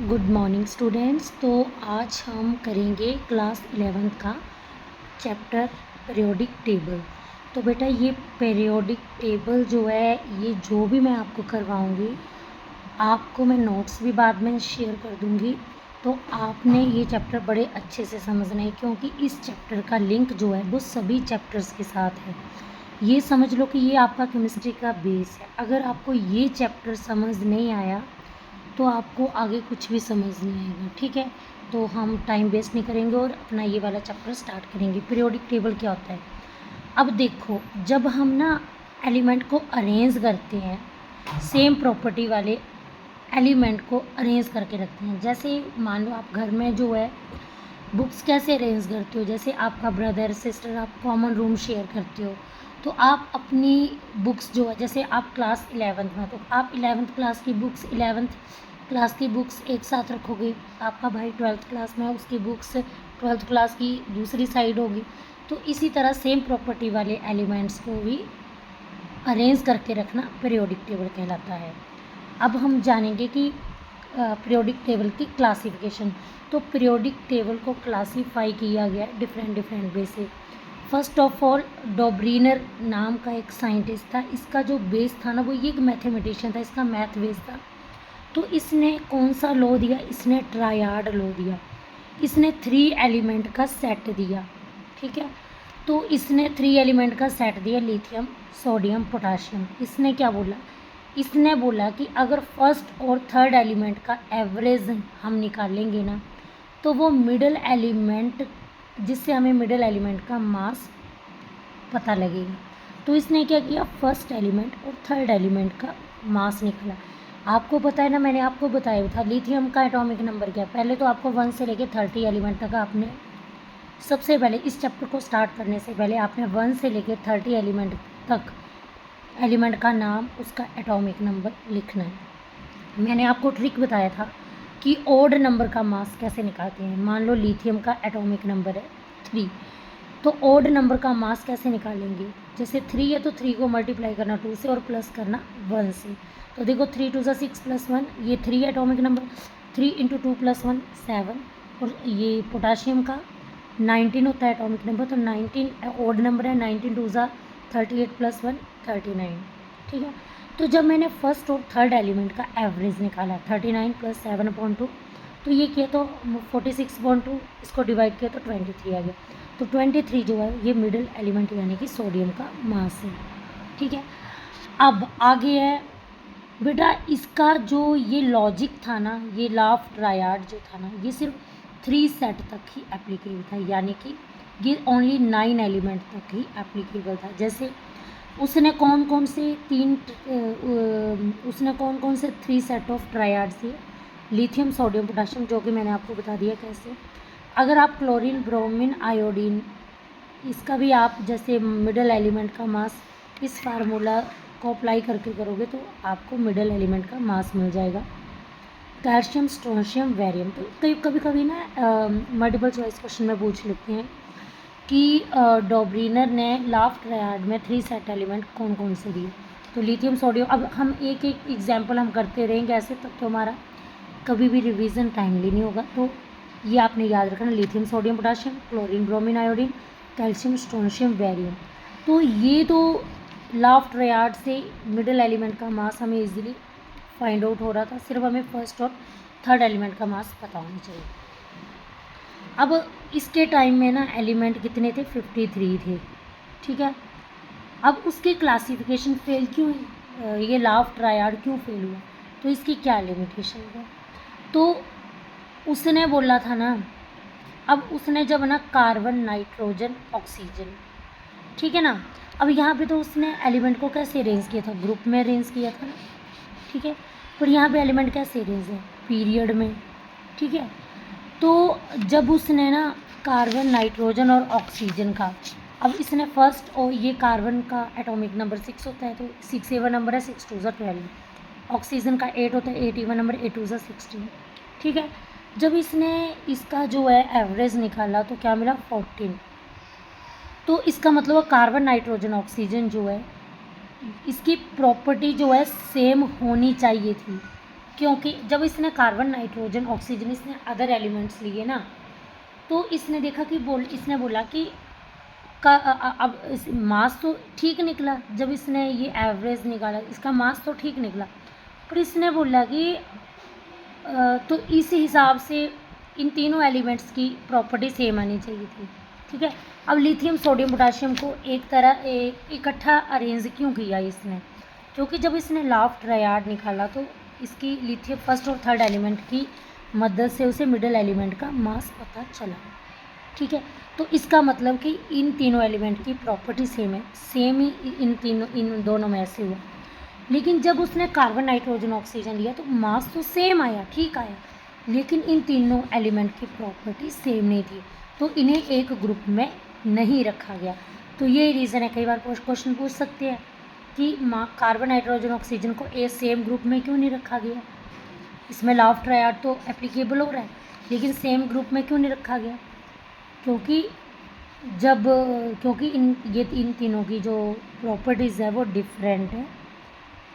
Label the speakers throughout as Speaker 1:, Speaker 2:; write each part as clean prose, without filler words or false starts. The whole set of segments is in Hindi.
Speaker 1: Good morning students. तो आज हम करेंगे क्लास 11th का चैप्टर पीरियोडिक टेबल। तो बेटा ये पीरियोडिक टेबल जो है, ये जो भी मैं आपको करवाऊँगी, आपको मैं नोट्स भी बाद में शेयर कर दूँगी। तो आपने ये चैप्टर बड़े अच्छे से समझना है, क्योंकि इस चैप्टर का लिंक जो है वो सभी चैप्टर्स के साथ है। ये समझ लो कि ये आपका केमिस्ट्री का बेस है। अगर आपको ये चैप्टर समझ नहीं आया तो आपको आगे कुछ भी समझ नहीं आएगा। ठीक है, तो हम टाइम वेस्ट नहीं करेंगे और अपना ये वाला चैप्टर स्टार्ट करेंगे। पीरियोडिक टेबल क्या होता है? अब देखो, जब हम ना एलिमेंट को अरेंज करते हैं, सेम प्रॉपर्टी वाले एलिमेंट को अरेंज करके रखते हैं। जैसे मान लो आप घर में जो है बुक्स कैसे अरेंज करते हो, जैसे आपका ब्रदर सिस्टर, आप कॉमन रूम शेयर करते हो, तो आप अपनी बुक्स जो है, जैसे आप क्लास 11th में, तो आप 11th क्लास की बुक्स 11th क्लास की बुक्स एक साथ रखोगे। आपका भाई 12th क्लास में है, उसकी बुक्स 12th क्लास की दूसरी साइड होगी। तो इसी तरह सेम प्रॉपर्टी वाले एलिमेंट्स को भी अरेंज करके रखना पीरियोडिक टेबल कहलाता है। अब हम जानेंगे कि पीरियोडिक टेबल की क्लासिफिकेशन। तो पीरियोडिक टेबल को क्लासीफाई किया गया डिफरेंट वे से। फर्स्ट ऑफ ऑल, डॉब्रीनर नाम का एक साइंटिस्ट था। इसका जो बेस था ना, वो ये एक मैथमेटिशियन था, इसका मैथ बेस था। तो इसने कौन सा लॉ दिया? इसने ट्रायाड लॉ दिया। इसने 3 एलिमेंट का सेट दिया। ठीक है, तो इसने 3 एलिमेंट का सेट दिया, लिथियम सोडियम पोटाशियम। इसने क्या बोला? इसने बोला कि अगर फर्स्ट और थर्ड एलिमेंट का एवरेज हम निकालेंगे ना, तो वो मिडल एलिमेंट, जिससे हमें मिडल एलिमेंट का मास पता लगेगा। तो इसने क्या किया? फर्स्ट एलिमेंट और थर्ड एलिमेंट का मास निकाला। आपको पता है ना, मैंने आपको बताया था लिथियम का एटॉमिक नंबर क्या है। पहले तो आपको 1 से लेकर 30 एलिमेंट तक आपने, सबसे पहले इस चैप्टर को स्टार्ट करने से पहले आपने 1 से लेकर 30 एलिमेंट तक एलिमेंट का नाम, उसका एटॉमिक नंबर लिखना है। मैंने आपको ट्रिक बताया था कि ऑड नंबर का मास कैसे निकालते हैं। मान लो लिथियम का एटॉमिक नंबर है 3, तो ऑड नंबर का मास कैसे निकालेंगे? जैसे 3 है तो 3 को मल्टीप्लाई करना 2 से और प्लस करना 1 से। तो देखो 3 2 ज़ा 6 + 1, ये 3 एटॉमिक नंबर। 3 × 2 + 1 7। और ये पोटाशियम का 19 होता है एटॉमिक नंबर, तो 19 ऑड नंबर है। 19 2 ज़ा 38 + 1 39। ठीक है, तो जब मैंने फर्स्ट और थर्ड एलिमेंट का एवरेज निकाला 39 + 7/2, तो ये किया तो 46/2, इसको डिवाइड किया तो 23 आ गया। तो 23 जो है ये मिडिल एलिमेंट यानी कि सोडियम का मास है। ठीक है, अब आगे है बेटा, इसका जो ये लॉजिक था ना, ये लॉ ऑफ ट्रायड जो था ना, ये सिर्फ 3 सेट तक ही एप्लीकेबल था, यानी कि ये ओनली 9 एलिमेंट तक ही एप्लीकेबल था। जैसे उसने कौन कौन से 3 सेट ऑफ ट्रायड्स दिए? लिथियम सोडियम पोटाशियम, जो कि मैंने आपको बता दिया कैसे। अगर आप क्लोरीन ब्रोमीन आयोडीन, इसका भी आप जैसे मिडल एलिमेंट का मास, इस फार्मूला को अप्लाई करके करोगे तो आपको मिडल एलिमेंट का मास मिल जाएगा। कैल्शियम स्ट्रोंशियम बैरियम, तो कभी कभी ना मल्टीपल चॉइस क्वेश्चन में पूछ लेते हैं कि डॉब्रीनर ने लॉ ऑफ ट्रायड में 3 सेट एलिमेंट कौन कौन से दिए। तो लिथियम सोडियम, अब हम एक एक एग्जाम्पल हम करते रहेंगे ऐसे, तब तो हमारा कभी भी रिवीजन टाइमली नहीं होगा। तो ये आपने याद रखना, lithium sodium potassium, chlorine bromine iodine, calcium strontium barium. तो ये तो लॉ ऑफ ट्रायड से मिडिल एलिमेंट का मास हमें इजीली फाइंड आउट हो रहा था। सिर्फ हमें फर्स्ट और थर्ड एलिमेंट का मास पता होना चाहिए। अब इसके टाइम में ना एलिमेंट कितने थे? 53 थे। ठीक है, अब उसकी क्लासिफिकेशन फेल क्यों हुई? ये लॉ ऑफ ट्रायड क्यों फेल हुआ? तो इसकी क्या लिमिटेशन है? तो उसने बोला था ना, अब उसने जब ना कार्बन नाइट्रोजन ऑक्सीजन, ठीक है ना, अब यहाँ पे तो उसने एलिमेंट को कैसे अरेंज किया था? ग्रुप में अरेंज किया था ना। ठीक है, पर यहाँ पे एलिमेंट कैसे अरेंज है? पीरियड में। ठीक है, तो जब उसने ना कार्बन नाइट्रोजन और ऑक्सीजन का, अब इसने फर्स्ट, और ये कार्बन का एटॉमिक नंबर 6 होता है, तो 6 एवन नंबर है, 6 2 ज़ा 12। ऑक्सीजन का 8 होता है, 8 एवन नंबर, 8 2 ज़ा 16। ठीक है, जब इसने इसका जो है एवरेज निकाला तो क्या मिला? 14। तो इसका मतलब कार्बन नाइट्रोजन ऑक्सीजन जो है, इसकी प्रॉपर्टी जो है सेम होनी चाहिए थी। क्योंकि जब इसने कार्बन, नाइट्रोजन, ऑक्सीजन, इसने अदर एलिमेंट्स लिए ना, तो इसने देखा कि इसने बोला कि अब मास तो ठीक निकला, जब इसने ये एवरेज निकाला इसका मास तो ठीक निकला, पर इसने बोला कि तो इस हिसाब से इन तीनों एलिमेंट्स की प्रॉपर्टी सेम आनी चाहिए थी। ठीक है, अब लिथियम, सोडियम, पोटाशियम को एक तरह इकट्ठा अरेंज क्यों किया इसने, क्योंकि जब इसने लॉ ऑफ ट्रायड निकाला तो इसकी लिथियम फर्स्ट और थर्ड एलिमेंट की मदद से उसे मिडल एलिमेंट का मास पता चला। ठीक है, तो इसका मतलब कि इन तीनों एलिमेंट की प्रॉपर्टी सेम है, सेम ही इन दोनों में ऐसे हुआ। लेकिन जब उसने कार्बन, नाइट्रोजन, ऑक्सीजन लिया तो मास तो सेम आया, ठीक आया, लेकिन इन तीनों एलिमेंट की प्रॉपर्टी सेम नहीं थी, तो इन्हें एक ग्रुप में नहीं रखा गया। तो ये रीज़न है, कई बार क्वेश्चन पूछ सकते हैं कि कार्बन, नाइट्रोजन, ऑक्सीजन को एक सेम ग्रुप में क्यों नहीं रखा गया। इसमें लॉ ऑफ ट्रायड तो एप्लीकेबल हो रहा है, लेकिन सेम ग्रुप में क्यों नहीं रखा गया, क्योंकि इन तीनों की जो प्रॉपर्टीज़ है वो डिफरेंट है।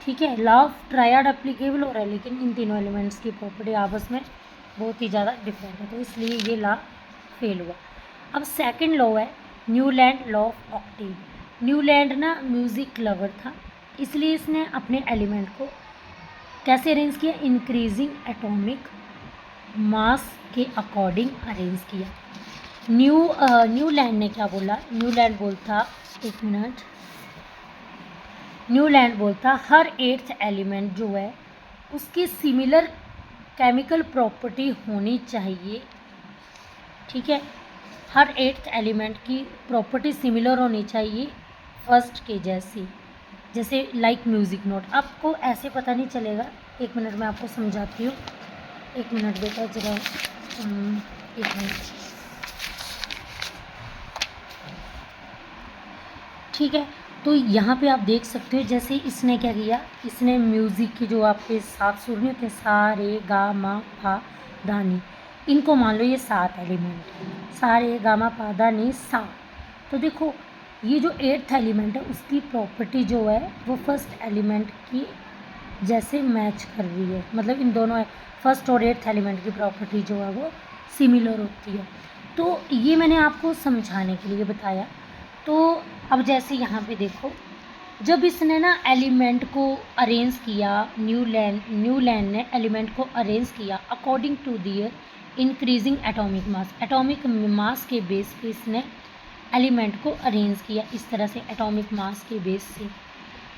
Speaker 1: ठीक है, लॉ ऑफ ट्रायड एप्लीकेबल हो रहा है, लेकिन इन तीनों एलिमेंट्स की प्रॉपर्टी आपस में बहुत ही ज़्यादा डिफरेंट है, तो इसलिए ये लॉ फेल हुआ। अब सेकंड लॉ है Newland law of octave. Newland ना म्यूज़िक लवर था, इसलिए इसने अपने एलिमेंट को कैसे अरेंज किया, इंक्रीजिंग एटॉमिक मास के अकॉर्डिंग अरेंज किया। न्यूलैंड ने क्या बोला, न्यूलैंड बोलता हर एट्थ एलिमेंट जो है उसकी सिमिलर केमिकल प्रॉपर्टी होनी चाहिए। ठीक है, हर एट्थ एलिमेंट की प्रॉपर्टी सिमिलर होनी चाहिए फर्स्ट के जैसी, जैसे लाइक म्यूज़िक नोट। आपको ऐसे पता नहीं चलेगा, एक मिनट में आपको समझाती हूँ, एक मिनट बेटा जरा, एक मिनट। ठीक है, तो यहाँ पे आप देख सकते हो जैसे इसने क्या किया, इसने म्यूज़िक की जो आपके 7 सुर नहीं होते, सा रे गा मा पा धा नी, इनको मान लो ये 7 एलिमेंट है, सा रे गा मा पा धा नी सा। तो देखो ये जो 8th एलिमेंट है उसकी प्रॉपर्टी जो है वो फर्स्ट एलिमेंट की जैसे मैच कर रही है, मतलब इन दोनों फर्स्ट और 8th एलिमेंट की प्रॉपर्टी जो है वो सिमिलर होती है। तो ये मैंने आपको समझाने के लिए बताया। तो अब जैसे यहाँ पे देखो, जब इसने ना एलिमेंट को अरेंज किया, न्यूलैंड ने एलिमेंट को अरेंज किया according to their increasing atomic mass के बेस पे इसने एलिमेंट को अरेंज किया, इस तरह से एटॉमिक मास के बेस से।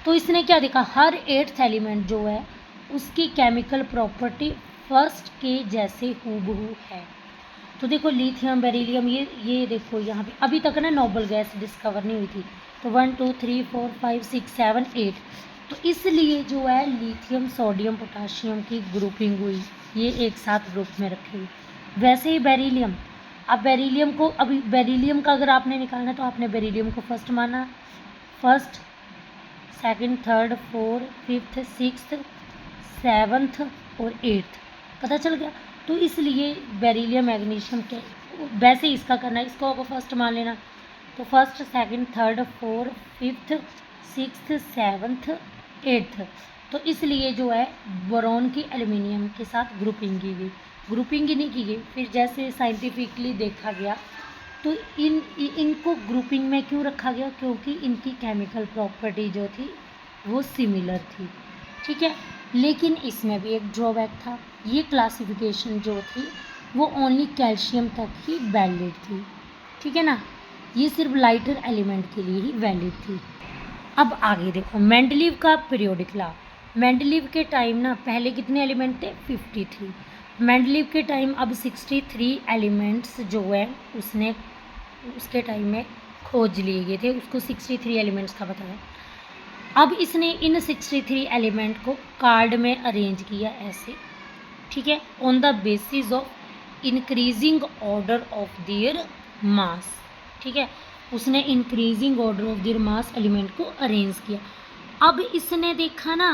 Speaker 1: तो इसने क्या देखा, हर 8th एलिमेंट जो है उसकी केमिकल प्रॉपर्टी फर्स्ट के जैसे हूबहू है। तो देखो लिथियम, बेरिलियम, ये देखो यहाँ पे अभी तक ना नोबल गैस डिस्कवर नहीं हुई थी, तो 1 2 3 4 5 6 7 8, तो इसलिए जो है लिथियम, सोडियम, पोटाशियम की ग्रुपिंग हुई, ये एक साथ ग्रुप में रखी हुई। वैसे ही बेरिलियम, अब बेरिलियम को, अभी बेरिलियम का अगर आपने निकालना तो आपने बेरिलियम को फर्स्ट माना, first, second, third, fourth, fifth, sixth, seventh और 8th, पता चल गया। तो इसलिए बेरिलियम, मैग्नीशियम के वैसे ही इसका करना है, इसको आपको फर्स्ट मान लेना, तो first, second, third, fourth, fifth, sixth, seventh, 8th, तो इसलिए जो है बोरॉन की एल्युमिनियम के साथ ग्रुपिंग की गई, ग्रुपिंग ही नहीं की गई, फिर जैसे साइंटिफिकली देखा गया तो इनको ग्रुपिंग में क्यों रखा गया, क्योंकि इनकी केमिकल प्रॉपर्टी जो थी वो सिमिलर थी। ठीक है, लेकिन इसमें भी एक ड्रॉबैक था, ये क्लासिफिकेशन जो थी वो ओनली कैल्शियम तक ही वैलिड थी। ठीक है ना, ये सिर्फ लाइटर एलिमेंट के लिए ही वैलिड थी। अब आगे देखो मेंडलीव का पीरियोडिक लॉ। मेंडलीव के टाइम ना पहले कितने एलिमेंट थे, 53। मेंडलीव के टाइम अब 63 एलिमेंट्स जो है उसने उसके टाइम में खोज लिए गए थे, उसको 63 एलिमेंट्स का बताया। अब इसने इन 63 एलिमेंट को कार्ड में अरेंज किया ऐसे, ठीक है, on the basis of increasing order of their mass. ठीक है, उसने increasing order of their mass element को अरेंज किया। अब इसने देखा ना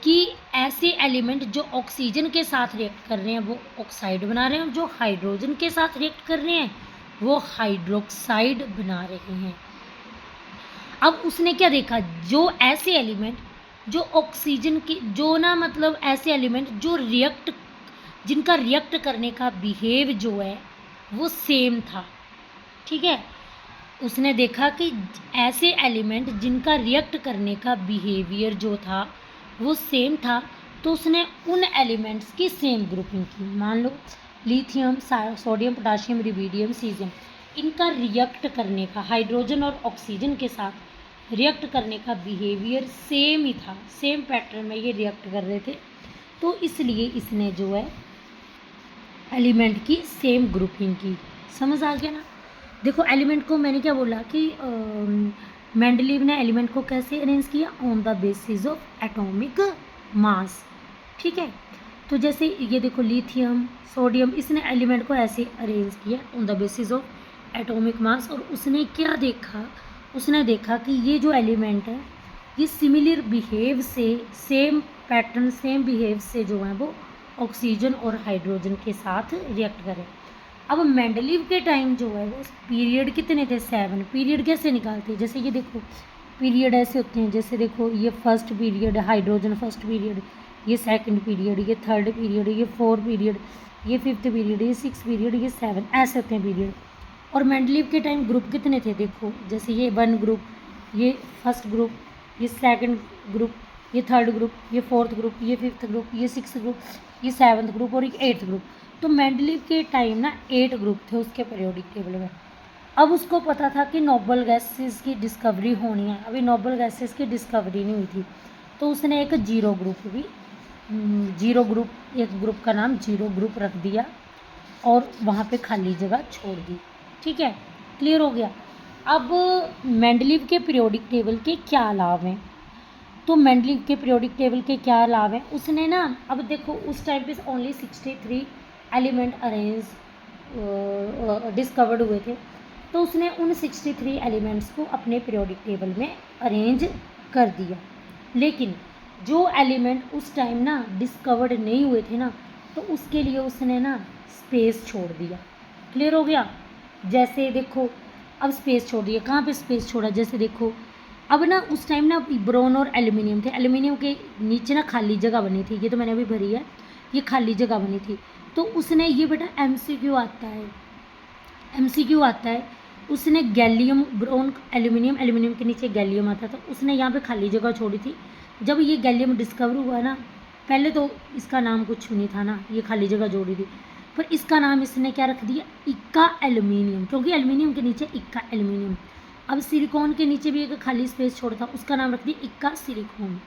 Speaker 1: कि ऐसे एलिमेंट जो ऑक्सीजन के साथ रिएक्ट कर रहे हैं वो ऑक्साइड बना रहे हैं, जो हाइड्रोजन के साथ रिएक्ट कर रहे हैं वो हाइड्रोक्साइड बना रहे हैं। अब उसने क्या देखा, जो ऐसे एलिमेंट जो ऑक्सीजन के जो ना मतलब ऐसे एलिमेंट जो रिएक्ट जिनका रिएक्ट करने का बिहेव जो है वो सेम था, ठीक है। उसने देखा कि ऐसे एलिमेंट जिनका रिएक्ट करने का बिहेवियर जो था वो सेम था, तो उसने उन एलिमेंट्स की सेम ग्रुपिंग की। मान लो lithium, sodium, potassium, rubidium, caesium, इनका रिएक्ट करने का हाइड्रोजन और ऑक्सीजन के साथ रिएक्ट करने का बिहेवियर सेम ही था, सेम पैटर्न में ये रिएक्ट कर रहे थे, तो इसलिए इसने जो है एलिमेंट की सेम ग्रुपिंग की। समझ आ गया ना। देखो एलिमेंट को मैंने क्या बोला कि मेंडलीव ने एलिमेंट को कैसे अरेंज किया, on the basis of atomic mass, ठीक है। तो जैसे ये देखो लिथियम, सोडियम, इसने एलिमेंट को ऐसे अरेंज किया on the basis of atomic mass, और उसने क्या देखा, उसने देखा कि ये जो एलिमेंट है ये सिमिलर बिहेव से, सेम पैटर्न सेम बिहेव से जो है वो ऑक्सीजन और हाइड्रोजन के साथ रिएक्ट करें। अब मेंडलीव के टाइम जो है वो पीरियड कितने थे, 7। पीरियड कैसे निकालते हैं, जैसे ये देखो पीरियड ऐसे होते हैं, जैसे देखो ये first period hydrogen, first period, ये सेकंड पीरियड, ये थर्ड पीरियड, ये फोर्थ पीरियड, ये फिफ्थ पीरियड, ये सिक्स पीरियड, ये 7, ऐसे होते हैं पीरियड। और मेंडलीव के टाइम ग्रुप कितने थे, देखो जैसे ये 1 ग्रुप, ये फर्स्ट ग्रुप, ये सेकंड ग्रुप, ये थर्ड ग्रुप, ये फोर्थ ग्रुप, ये फिफ्थ ग्रुप, ये सिक्स ग्रुप, ये 7th ग्रुप और ये 8th ग्रुप। तो मेंडलीव के टाइम ना 8 ग्रुप थे उसके पीरियोडिक टेबल में। अब उसको पता था कि नोबल गैसेस की डिस्कवरी होनी है, अभी नोबल गैसेस की डिस्कवरी नहीं हुई थी, तो उसने एक जीरो ग्रुप भी जीरो ग्रुप, एक ग्रुप का नाम जीरो ग्रुप रख दिया और वहाँ पे खाली जगह छोड़ दी, ठीक है। क्लियर हो गया। अब मेंडलीव के पीरियोडिक टेबल के क्या लाभ हैं, तो मेंडलीव के पीरियोडिक टेबल के क्या लाभ हैं, उसने ना, अब देखो उस टाइम पे ओनली 63 एलिमेंट अरेंज डिस्कवर्ड हुए थे, तो उसने उन 63 एलिमेंट्स को अपने पीरियोडिक टेबल में अरेंज कर दिया। लेकिन जो एलिमेंट उस टाइम ना डिस्कवर्ड नहीं हुए थे ना, तो उसके लिए उसने ना स्पेस छोड़ दिया। क्लियर हो गया। जैसे देखो अब स्पेस छोड़ दिया, कहाँ पे स्पेस छोड़ा, जैसे देखो अब ना उस टाइम ना ब्रोन और एल्यूमिनियम थे, एल्यूमिनियम के नीचे ना खाली जगह बनी थी, ये तो मैंने अभी भरी है, ये खाली जगह बनी थी, तो उसने ये बेटा एमसीक्यू आता है, एमसीक्यू आता है, उसने गैलियम, ब्रोन, एल्यूमिनियम, एल्यूमिनियम के नीचे गैलियम आता था, उसने यहाँ पे खाली जगह छोड़ी थी। जब ये गैलियम डिस्कवर हुआ ना, पहले तो इसका नाम कुछ नहीं था ना, ये खाली जगह जोड़ी थी, पर इसका नाम इसने क्या रख दिया, इक्का एल्यूमिनियम, क्योंकि एल्यूमिनियम के नीचे इक्का एल्यूमिनियम। अब सिलिकॉन के नीचे भी एक खाली स्पेस छोड़ा था, उसका नाम रख दिया इक्का सिलिकॉन।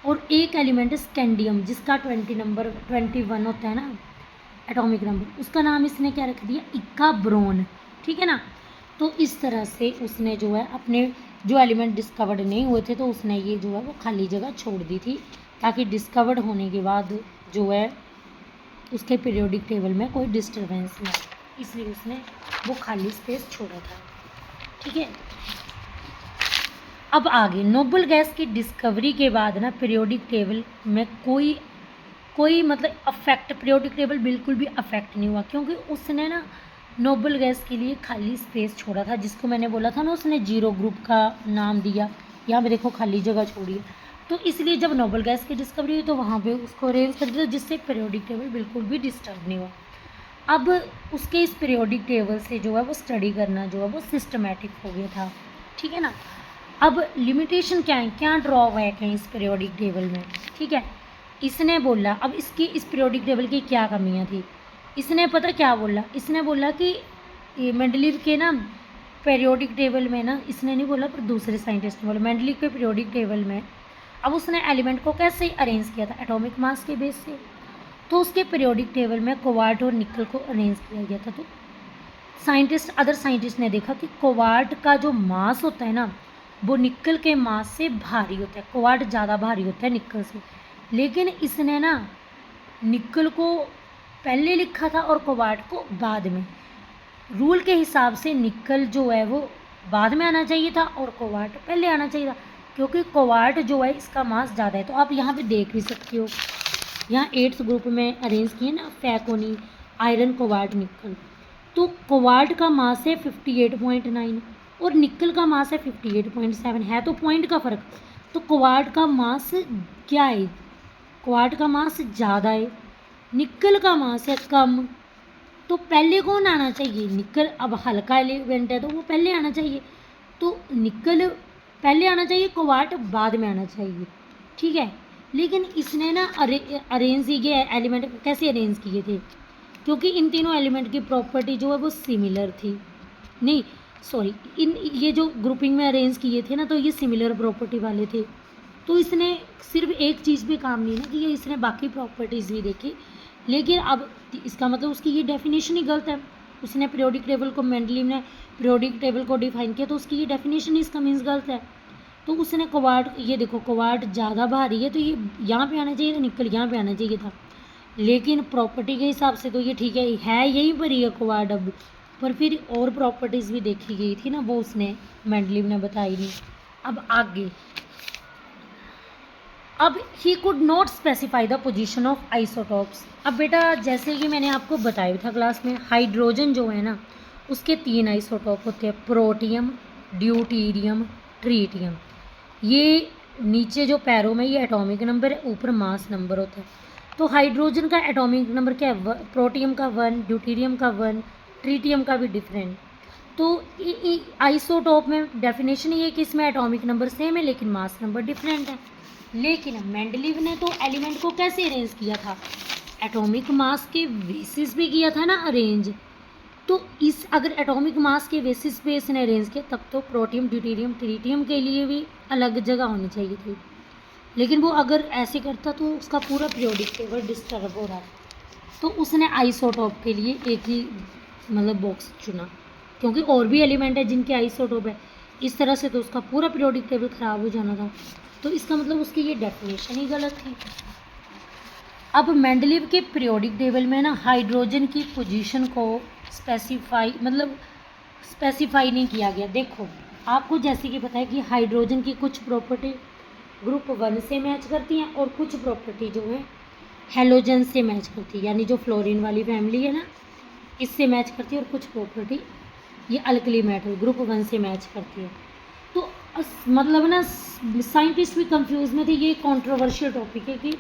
Speaker 1: और एक एलिमेंट है स्कैंडियम, जिसका 21 होता है ना एटॉमिक नंबर, उसका नाम इसने क्या रख दिया, इक्का ब्रोन, ठीक है ना। तो इस तरह से उसने जो है अपने जो एलिमेंट डिस्कवर्ड नहीं हुए थे, तो उसने ये जो है वो खाली जगह छोड़ दी थी, ताकि डिस्कवर्ड होने के बाद जो है उसके पीरियोडिक टेबल में कोई डिस्टर्बेंस ना, इसलिए उसने वो खाली स्पेस छोड़ा था, ठीक है। अब आगे नोबल गैस की डिस्कवरी के बाद ना पीरियोडिक टेबल में कोई मतलब अफेक्ट, पीरियोडिक टेबल बिल्कुल भी अफेक्ट नहीं हुआ, क्योंकि उसने ना नोबल गैस के लिए खाली स्पेस छोड़ा था, जिसको मैंने बोला था ना उसने जीरो ग्रुप का नाम दिया, यहाँ पे देखो खाली जगह छोड़ी है, तो इसलिए जब नोबल गैस की डिस्कवरी हुई तो वहाँ पे उसको अरेंज कर दिया, जिससे पीरियोडिक टेबल बिल्कुल भी डिस्टर्ब नहीं हुआ। अब उसके इस पीरियोडिक टेबल से जो है वो स्टडी करना जो है वो सिस्टमेटिक हो गया था, ठीक है ना। अब लिमिटेशन क्या है, क्या ड्रॉबैक है इस पीरियोडिक टेबल में, ठीक है। इसने बोला, अब इसकी इस पीरियोडिक टेबल की क्या कमियां थी, इसने पता क्या बोला, इसने बोला कि मेंडलीव के ना पीरियोडिक टेबल में ना, इसने नहीं बोला पर दूसरे साइंटिस्ट ने बोला, मेंडलीव के पीरियोडिक टेबल में अब उसने एलिमेंट को कैसे अरेंज किया था, एटॉमिक मास के बेस से, तो उसके पीरियोडिक टेबल में कोबाल्ट और निकल को अरेंज किया गया था। तो अदर साइंटिस्ट ने देखा कि कोबाल्ट का जो मास होता है ना वो निकल के मास से भारी होता है, कोबाल्ट ज़्यादा भारी होता है निकल से, लेकिन इसने ना निकल को पहले लिखा था और कोबाल्ट को बाद में। रूल के हिसाब से निकल जो है वो बाद में आना चाहिए था और कोबाल्ट पहले आना चाहिए था, क्योंकि कोबाल्ट जो है इसका मास ज़्यादा है। तो आप यहाँ पे देख भी सकते हो, यहाँ 8th ग्रुप में अरेंज किए ना, फैकोनी, आयरन, कोबाल्ट, निकल, तो कोबाल्ट का मास है 58.9 और निकल का मास है 58.7, है तो पॉइंट का फ़र्क, तो क्वार्ट का मास क्या है, क्वार्ट का मास ज़्यादा है, निकल का मास है कम, तो पहले कौन आना चाहिए, निकल। अब हल्का एलिमेंट है तो वो पहले आना चाहिए, तो निकल पहले आना चाहिए, क्वार्ट बाद में आना चाहिए, ठीक है। लेकिन इसने ना अरेंज किए एलिमेंट कैसे अरेंज किए थे, क्योंकि इन तीनों एलिमेंट की प्रॉपर्टी जो है वो सिमिलर थी, नहीं सॉरी, इन ये जो ग्रुपिंग में अरेंज किए थे ना तो ये सिमिलर प्रॉपर्टी वाले थे। तो इसने सिर्फ एक चीज़ पे काम नहीं ना कि ये इसने बाकी प्रॉपर्टीज़ भी देखी, लेकिन अब इसका मतलब उसकी ये डेफिनेशन ही गलत है। उसने पीरियोडिक टेबल को, मेंडलीव ने पीरियोडिक टेबल को डिफाइन किया तो उसकी ये डेफिनेशन इसका मीन्स गलत है। तो उसने क्वार्ट, ये देखो क्वार्ट ज़्यादा भारी है तो ये यहाँ पे आना चाहिए था, निकल यहाँ पे आना चाहिए था, लेकिन प्रॉपर्टी के हिसाब से तो ये ठीक है यहीं पर ही है क्वार्ट। अब पर फिर और प्रॉपर्टीज़ भी देखी गई थी ना, वो उसने मेंडलीव ने बताई नहीं। अब आगे, अब he could not specify the position of isotopes. अब बेटा जैसे कि मैंने आपको बताया था क्लास में, हाइड्रोजन जो है ना उसके 3 आइसोटॉप होते हैं, प्रोटियम, ड्यूटीरियम, ट्रीटियम। ये नीचे जो पैरों में ये एटॉमिक नंबर है, ऊपर मास नंबर होता है। तो हाइड्रोजन का एटॉमिक नंबर क्या है, प्रोटियम का 1, ड्यूटीरियम का 1, ट्रीटियम का भी डिफरेंट। तो आइसोटॉप में डेफिनेशन ये है कि इसमें एटॉमिक नंबर सेम है लेकिन मास नंबर डिफरेंट है। लेकिन मेंडलीव ने तो एलिमेंट को कैसे अरेंज किया था, एटॉमिक मास के बेसिस पे किया था ना अरेंज। तो इस अगर एटॉमिक मास के बेसिस पे इसने अरेंज किया तब तो प्रोटियम, ड्यूटीरियम, ट्रीटियम के लिए भी अलग जगह होनी चाहिए थी, लेकिन वो अगर ऐसे करता तो उसका पूरा पीरियोडिक टेबल डिस्टर्ब हो रहा है। तो उसने आइसोटॉप के लिए एक ही मतलब बॉक्स चुना, क्योंकि और भी एलिमेंट है जिनके आइसोटॉप है, इस तरह से तो उसका पूरा पीरियोडिक टेबल ख़राब हो जाना था। तो इसका मतलब उसकी ये डेफिनेशन ही गलत थी। अब मेंडलीव के पीरियोडिक टेबल में ना हाइड्रोजन की पोजीशन को स्पेसिफाई नहीं किया गया। देखो आपको जैसे कि पता है कि हाइड्रोजन की कुछ प्रॉपर्टी ग्रुप 1 से मैच करती हैं और कुछ प्रॉपर्टी जो है हेलोजन से मैच करती है, यानी जो फ्लोरीन वाली फैमिली है ना इससे मैच करती है, और कुछ प्रॉपर्टी ये अल्कली मेटल ग्रुप 1 से मैच करती है। तो मतलब ना साइंटिस्ट भी कंफ्यूज में थे, ये कंट्रोवर्शियल टॉपिक है कि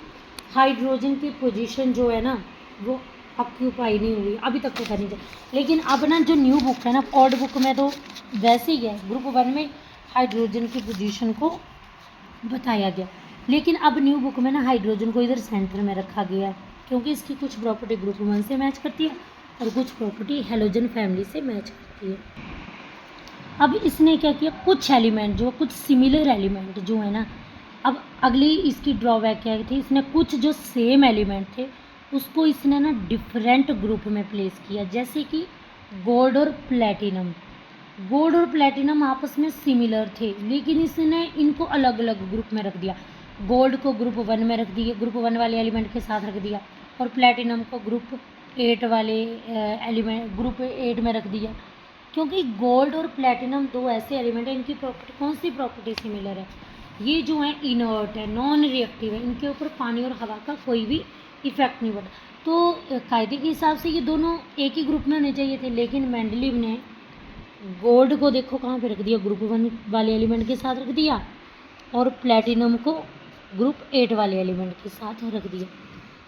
Speaker 1: हाइड्रोजन की पोजीशन जो है ना वो ऑक्यूपाई नहीं हुई, अभी तक पता नहीं चला। लेकिन अब ना जो न्यू बुक है ना, ओल्ड बुक में तो वैसे ही है, ग्रुप 1 में हाइड्रोजन की पोजीशन को बताया गया, लेकिन अब न्यू बुक में ना हाइड्रोजन को इधर सेंटर में रखा गया है, क्योंकि इसकी कुछ प्रॉपर्टी ग्रुप 1 से मैच करती है और कुछ प्रॉपर्टी हेलोजन फैमिली से मैच करती है। अब इसने क्या किया, कुछ एलिमेंट जो कुछ सिमिलर एलिमेंट जो है ना, अब अगली इसकी ड्रॉबैक क्या थी, इसने कुछ जो सेम एलिमेंट थे उसको इसने ना डिफरेंट ग्रुप में प्लेस किया, जैसे कि गोल्ड और प्लेटिनम। गोल्ड और प्लेटिनम आपस में सिमिलर थे लेकिन इसने इनको अलग अलग ग्रुप में रख दिया। गोल्ड को ग्रुप 1 में रख दिया, ग्रुप 1 वाले एलिमेंट के साथ रख दिया, और प्लेटिनम को ग्रुप 8 वाले एलिमेंट ग्रुप 8 में रख दिया, क्योंकि गोल्ड और प्लेटिनम दो ऐसे एलिमेंट हैं, इनकी प्रॉपर्टी, कौन सी प्रॉपर्टी सिमिलर है, ये जो है इनर्ट है, नॉन रिएक्टिव है, इनके ऊपर पानी और हवा का कोई भी इफेक्ट नहीं पड़ता। तो कायदे के हिसाब से ये दोनों एक ही ग्रुप में होने चाहिए थे, लेकिन मेंडलीव ने गोल्ड को देखो कहाँ पे रख दिया, ग्रुप 1 वाले एलिमेंट के साथ रख दिया, और प्लेटिनम को ग्रुप 8 वाले एलिमेंट के साथ रख दिया।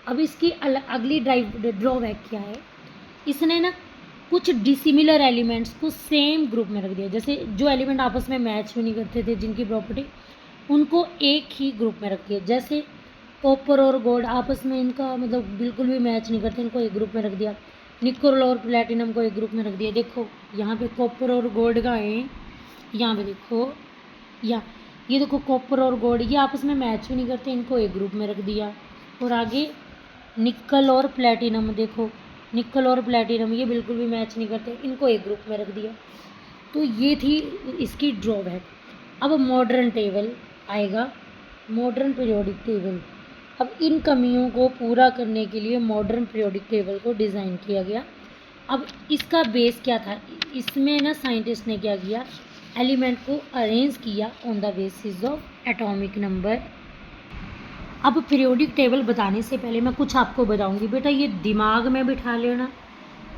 Speaker 1: अब इसकी अगली ड्रॉबैक क्या है, इसने ना कुछ डिसिमिलर एलिमेंट्स को सेम ग्रुप में रख दिया, जैसे जो एलिमेंट आपस में मैच भी नहीं करते थे जिनकी प्रॉपर्टी, उनको एक ही ग्रुप में रख दिया। जैसे कॉपर और गोल्ड आपस में इनका मतलब बिल्कुल भी मैच नहीं करते, इनको एक ग्रुप में रख दिया। निकोल और प्लेटिनम को एक ग्रुप में रख दिया। देखो यहाँ पे कॉपर और गोल्ड का है, यहाँ पे देखो ये देखो कॉपर और गोल्ड ये आपस में मैच भी नहीं करते, इनको एक ग्रुप में रख दिया। और आगे निकल और प्लेटिनम, देखो निकल और प्लेटिनम ये बिल्कुल भी मैच नहीं करते, इनको एक ग्रुप में रख दिया। तो ये थी इसकी ड्रॉबैक। अब मॉडर्न टेबल आएगा, मॉडर्न पीरियोडिक टेबल। अब इन कमियों को पूरा करने के लिए मॉडर्न पीरियोडिक टेबल को डिज़ाइन किया गया। अब इसका बेस क्या था, इसमें ना साइंटिस्ट ने क्या किया, एलिमेंट को अरेंज किया on the basis of atomic number. अब पीरियोडिक टेबल बताने से पहले मैं कुछ आपको बताऊंगी, बेटा ये दिमाग में बिठा लेना,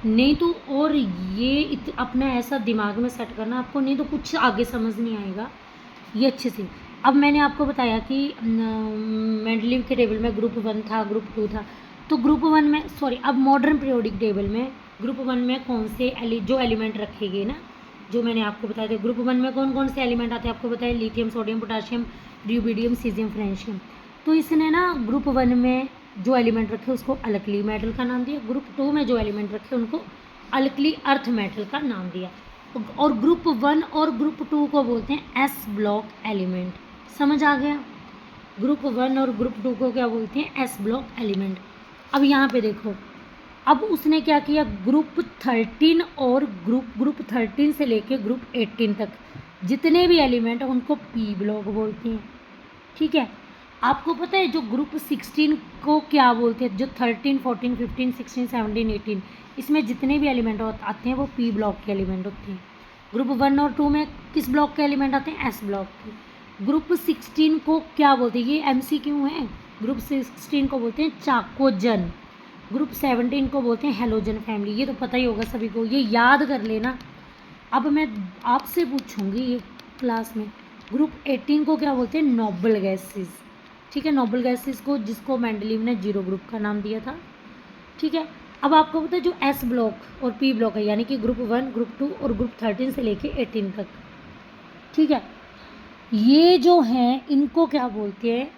Speaker 1: नहीं तो और ये अपना ऐसा दिमाग में सेट करना आपको, नहीं तो कुछ आगे समझ नहीं आएगा। ये अच्छे से अब मैंने आपको बताया कि मेंडलीव के टेबल में ग्रुप 1 था, ग्रुप 2 था। तो ग्रुप 1 में अब मॉडर्न पीरियोडिक टेबल में ग्रुप 1 में कौन से जो एलिमेंट रखे गए ना, जो मैंने आपको बताया था, ग्रुप 1 में कौन कौन से एलिमेंट आते हैं आपको बताया, lithium, sodium, potassium, rubidium, caesium, francium. तो इसने ना ग्रुप 1 में जो एलिमेंट रखे उसको अल्कली मेटल का नाम दिया, ग्रुप 2 में जो एलिमेंट रखे उनको अल्कली अर्थ मेटल का नाम दिया। और ग्रुप 1 और ग्रुप 2 को बोलते हैं एस ब्लॉक एलिमेंट। समझ आ गया? ग्रुप 1 और ग्रुप 2 को क्या बोलते हैं? S block element. अब यहाँ पे देखो, अब उसने क्या किया, ग्रुप 13 और ग्रुप 13 से लेके ग्रुप 18 तक जितने भी एलिमेंट हैं उनको पी ब्लॉक बोलते हैं। ठीक है, आपको पता है जो ग्रुप 16 को क्या बोलते हैं, जो 13, 14, 15, 16, 17, 18 इसमें जितने भी एलिमेंट आते हैं वो पी ब्लॉक के एलिमेंट होते हैं। ग्रुप 1 और 2 में किस ब्लॉक के एलिमेंट आते हैं? एस ब्लॉक के। ग्रुप 16 को क्या बोलते हैं? ये MCQ है। ग्रुप 16 को बोलते हैं चाकोजन। ग्रुप 17 को बोलते हैं हेलोजन फैमिली। ये तो पता ही होगा सभी को, ये याद कर लेना। अब मैं आपसे पूछूंगी ये क्लास में, ग्रुप 18 को क्या बोलते हैं? Noble gases. ठीक है, नोबल गैसेस को, जिसको मेंडलीव ने जीरो ग्रुप का नाम दिया था। ठीक है, अब आपको पता है जो एस ब्लॉक और पी ब्लॉक है, यानी कि ग्रुप 1, ग्रुप 2 और ग्रुप 13 से लेके 18 तक। ठीक है, ये जो हैं इनको क्या बोलते हैं?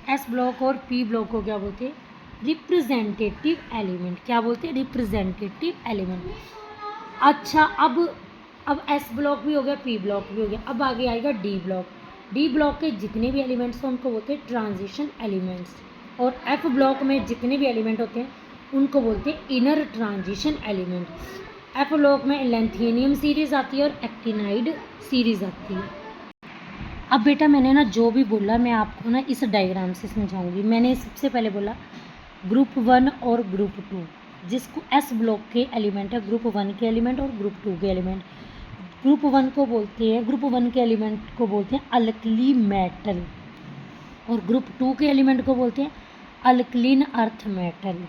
Speaker 1: एस ब्लॉक और पी ब्लॉक को क्या बोलते हैं? Representative element. क्या बोलते हैं? Representative element. अच्छा, अब एस ब्लॉक भी हो गया, पी ब्लॉक भी हो गया। अब आगे आएगा डी ब्लॉक। डी ब्लॉक के जितने भी एलिमेंट्स हैं उनको बोलते हैं ट्रांजिशन एलिमेंट्स। और एफ ब्लॉक में जितने भी एलिमेंट होते हैं उनको बोलते हैं inner transition element. F block में लैंथेनियम सीरीज आती है और एक्टिनाइड सीरीज आती है। अब बेटा मैंने ना जो भी बोला मैं आपको ना इस डायग्राम से समझाऊंगी। मैंने सबसे पहले बोला ग्रुप 1 और ग्रुप 2, जिसको एस ब्लॉक के एलिमेंट है, ग्रुप 1 के एलिमेंट और ग्रुप 2 के एलिमेंट। ग्रुप 1 को बोलते हैं, ग्रुप 1 के एलिमेंट को बोलते हैं अल्कली मेटल, और ग्रुप 2 के एलिमेंट को बोलते हैं अल्कलीन अर्थ मेटल।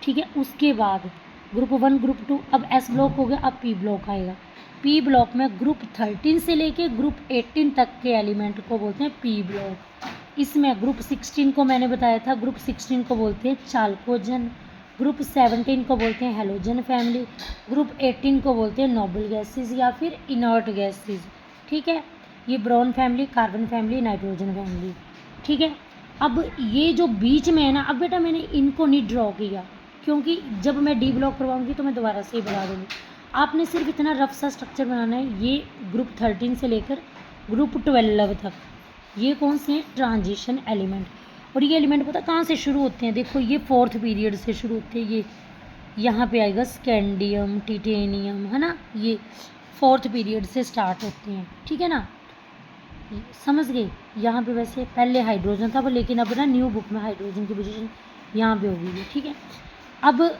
Speaker 1: ठीक है, उसके बाद ग्रुप 1, ग्रुप 2, अब एस ब्लॉक हो गया, अब पी ब्लॉक आएगा। पी ब्लॉक में ग्रुप 13 से लेके ग्रुप 18 तक के एलिमेंट को बोलते हैं पी ब्लॉक। इसमें ग्रुप 16 को मैंने बताया था, ग्रुप 16 को बोलते हैं चाल्कोजन, ग्रुप 17 को बोलते हैं हेलोजन फैमिली, ग्रुप 18 को बोलते हैं नोबल गैसेस या फिर इनर्ट गैसेस। ठीक है, ये boron family, carbon family, nitrogen family. ठीक है, अब ये जो बीच में है ना, अब बेटा मैंने इनको नहीं ड्रॉ किया क्योंकि जब मैं डी ब्लॉक करवाऊंगी तो मैं दोबारा से ही बता दूँगी। आपने सिर्फ इतना रफ सा स्ट्रक्चर बनाना है। ये ग्रुप 13 से लेकर ग्रुप 12 तक ये कौन से हैं? Transition element. और ये एलिमेंट पता कहाँ से शुरू होते हैं? देखो ये 4th पीरियड से शुरू होते हैं। ये यहाँ पे आएगा स्कैंडियम, टिटेनियम, है ना, ये 4th पीरियड से स्टार्ट होते हैं। ठीक है ना, समझ गए? यहाँ पे वैसे पहले हाइड्रोजन था लेकिन अब ना न्यू बुक में हाइड्रोजन की पोजीशन यहाँ पे हो गई है। ठीक है, अब